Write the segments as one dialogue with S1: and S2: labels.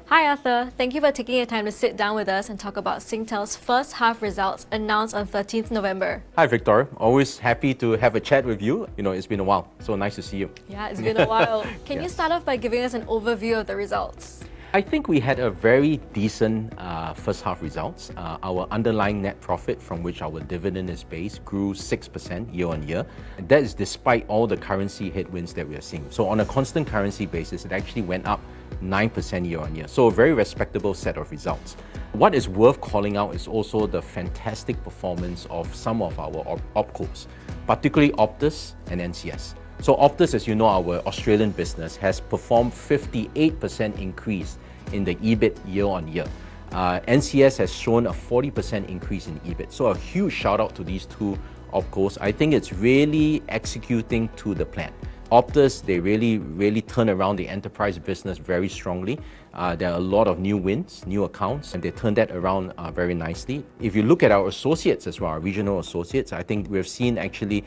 S1: Hi Arthur, thank you for taking your time to sit down with us and talk about Singtel's first half results announced on 13th November.
S2: Hi Victoria, always happy to have a chat with you. It's been a while, so nice to see you.
S1: Yeah, it's been a while. Can you start off by giving us an overview of the results?
S2: I think we had a very decent first half results. Our underlying net profit, from which our dividend is based, grew 6% year on year. And that is despite all the currency headwinds that we are seeing. So on a constant currency basis, it actually went up 9% year on year. So a very respectable set of results. What is worth calling out is also the fantastic performance of some of our opcos, particularly Optus and NCS. So Optus, as you know, our Australian business, has performed 58% increase in the EBIT year on year. NCS has shown a 40% increase in EBIT. So a huge shout out to these two opcos. I think it's really executing to the plan. Optus, they really turn around the enterprise business very strongly. There are a lot of new wins, new accounts, and they turned that around very nicely. If you look at our associates as well, our regional associates, I think we've seen actually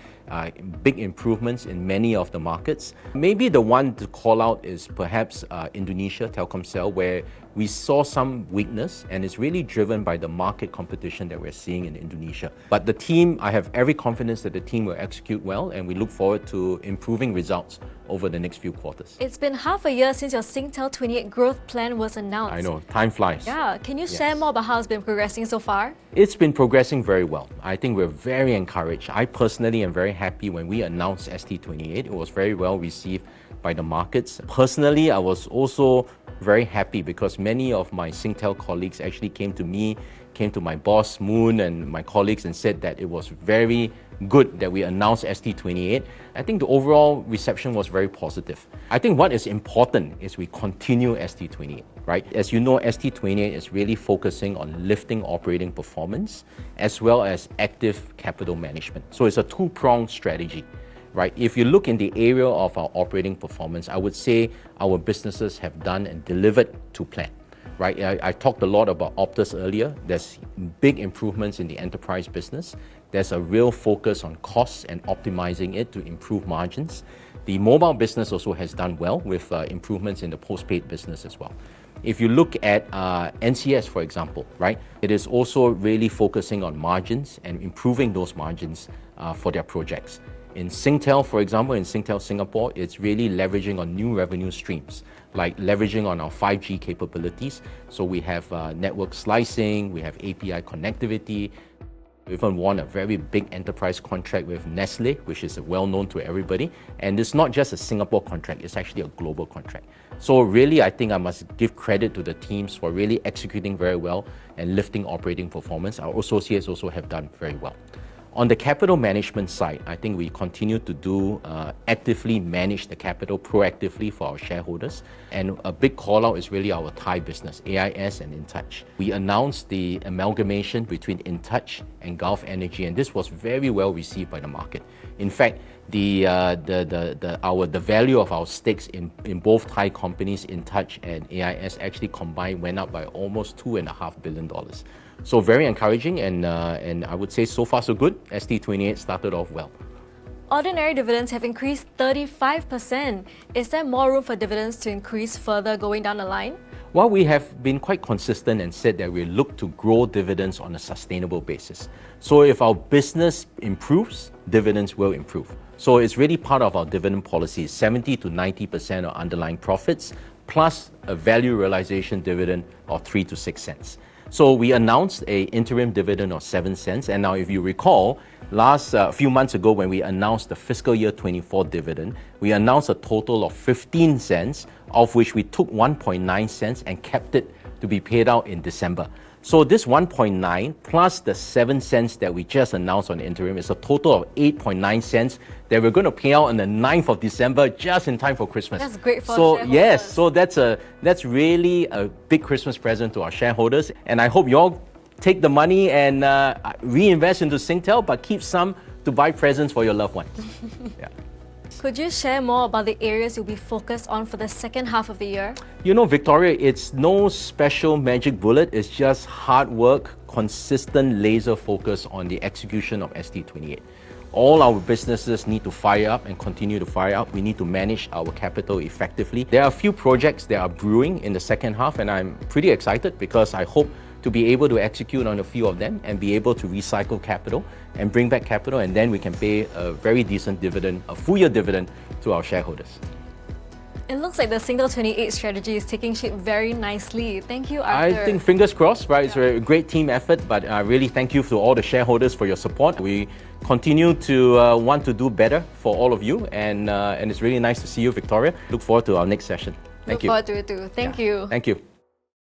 S2: big improvements in many of the markets. Maybe the one to call out is perhaps Indonesia, Telkomsel, where we saw some weakness, and it's really driven by the market competition that we're seeing in Indonesia. But the team, I have every confidence that the team will execute well, and we look forward to improving results over the next few quarters.
S1: It's been half a year since your Singtel 28 growth plan was announced.
S2: I know, time flies.
S1: Yeah, can you share more about how it's been progressing so far?
S2: It's been progressing very well. I think we're very encouraged. I personally am very happy when we announced ST28. It was very well received by the markets. Personally, I was also very happy because many of my Singtel colleagues actually came to me, came to my boss, Moon, and my colleagues and said that it was very good that we announced ST28. I think the overall reception was very positive. I think what is important is we continue ST28, right? As you know, ST28 is really focusing on lifting operating performance as well as active capital management. So it's a two-pronged strategy. Right? If you look in the area of our operating performance, I would say our businesses have done and delivered to plan. Right? I talked a lot about Optus earlier. There's big improvements in the enterprise business. There's a real focus on costs and optimizing it to improve margins. The mobile business also has done well with improvements in the postpaid business as well. If you look at NCS, for example, right, it is also really focusing on margins and improving those margins for their projects. In Singtel, for example, in Singtel Singapore, it's really leveraging on new revenue streams, like leveraging on our 5G capabilities. So we have network slicing, we have API connectivity. We even won a very big enterprise contract with Nestle, which is well known to everybody. And it's not just a Singapore contract, it's actually a global contract. So really, I think I must give credit to the teams for really executing very well and lifting operating performance. Our associates also have done very well. On the capital management side, I think we continue to actively manage the capital proactively for our shareholders. And a big call out is really our Thai business, AIS and InTouch. We announced the amalgamation between InTouch and Gulf Energy, and this was very well received by the market. In fact, the value of our stakes in both Thai companies, InTouch and AIS, actually combined went up by almost $2.5 billion. So very encouraging, and I would say so far so good. ST28 started off well.
S1: Ordinary dividends have increased 35%. Is there more room for dividends to increase further going down the line?
S2: Well, we have been quite consistent and said that we look to grow dividends on a sustainable basis. So if our business improves, dividends will improve. So it's really part of our dividend policy, 70 to 90% of underlying profits, plus a value realization dividend of 3 to 6 cents. So we announced an interim dividend of 7 cents. And now if you recall, a few months ago when we announced the fiscal year 24 dividend, we announced a total of 15 cents, of which we took 1.9 cents and kept it to be paid out in December. So this 1.9 plus the 7 cents that we just announced on the interim is a total of 8.9 cents that we're going to pay out on the 9th of December, just in time for Christmas.
S1: That's great for
S2: shareholders. Yes, so that's really a big Christmas present to our shareholders. And I hope you all take the money and reinvest into Singtel, but keep some to buy presents for your loved ones. Yeah.
S1: Could you share more about the areas you'll be focused on for the second half of the year?
S2: You know, Victoria, it's no special magic bullet. It's just hard work, consistent laser focus on the execution of ST28. all our businesses need to fire up and continue to fire up. We need to manage our capital effectively. There are a few projects that are brewing in the second half, and I'm pretty excited because I hope to be able to execute on a few of them and be able to recycle capital and bring back capital, and then we can pay a very decent dividend, a full year dividend to our shareholders.
S1: It looks like the Singtel 28 strategy is taking shape very nicely. Thank you, Arthur.
S2: I think fingers crossed, right? It's a great team effort, but really thank you to all the shareholders for your support. We continue to want to do better for all of you, and it's really nice to see you, Victoria. Look forward to our next session. Thank you.
S1: Look forward to it too. Thank you.
S2: Thank you.